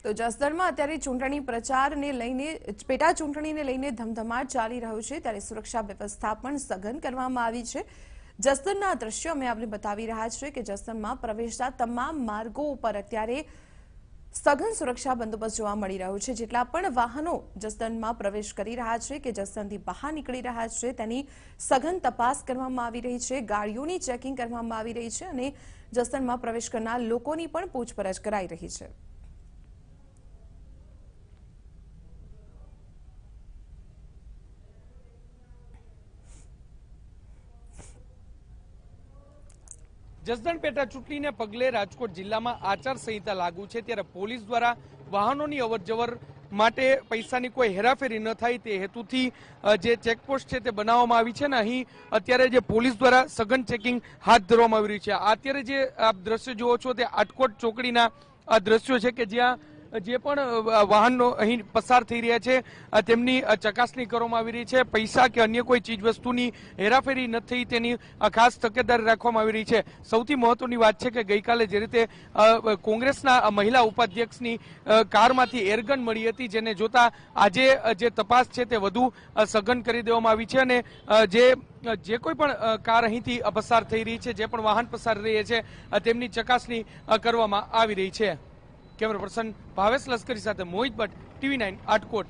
તો જસદણમાં અત્યારે ચૂંટણી પ્રચારને લઈને પેટા ચૂંટણીને લઈને ધમધમાટ ચાલી રહ્યો છે, ત્યારે સુરક્ષા વ્યવસ્થા પણ સઘન કરવામાં આવી છે। જસદણના દ્રશ્યો અમે આપને બતાવી રહ્યા છીએ કે જસદણમાં પ્રવેશતા તમામ માર્ગો ઉપર અત્યારે સઘન સુરક્ષા બંદોબસ્ત જોવા મળી રહ્યો છે। જેટલા પણ વાહનો જસદણમાં પ્રવેશ કરી રહ્યા છે કે જસદણથી બહાર નીકળી રહ્યા છે તેની સઘન તપાસ કરવામાં આવી રહી છે, ગાડીઓની ચેકિંગ કરવામાં આવી રહી છે અને જસદણમાં પ્રવેશ કરનાર લોકોની પણ પૂછપરછ કરાઈ રહી છે। જસદણ પેટા ચૂંટણીને પગલે રાજકોટ જિલ્લામાં આચારસંહિતા લાગુ છે, ત્યારે પોલીસ દ્વારા વાહનોની અવરજવર માટે પૈસાની કોઈ હેરાફેરી ન થાય તે હેતુથી જે ચેકપોસ્ટ છે તે બનાવવામાં આવી છે ને અહીં અત્યારે જે પોલીસ દ્વારા સઘન ચેકિંગ હાથ ધરવામાં આવી રહ્યું છે। અત્યારે જે આપ દ્રશ્ય જુઓ છો તે આટકોટ ચોકડીના આ દ્રશ્યો છે કે જ્યાં જે પણ વાહનો અહીં પસાર થઈ રહ્યા છે તેમની ચકાસણી કરવામાં આવી રહી છે। પૈસા કે અન્ય કોઈ ચીજ વસ્તુની હેરાફેરી ન થઈ તેની ખાસ તકેદારી રાખવામાં આવી રહી છે। સૌથી મહત્વની વાત છે કે ગઈકાલે જે રીતે કોંગ્રેસના મહિલા ઉપાધ્યક્ષની કારમાંથી એરગન મળી હતી, જેને જોતા આજે જે તપાસ છે તે વધુ સઘન કરી દેવામાં આવી છે અને જે કોઈ પણ કાર અહીંથી પસાર થઈ રહી છે, જે પણ વાહન પસાર રહી છે તેમની ચકાસણી કરવામાં આવી રહી છે। કેમેરા પર્સન ભાવેશ લશ્કરી સાથે મોહિત ભટ્ટ, TV9 આટકોટ।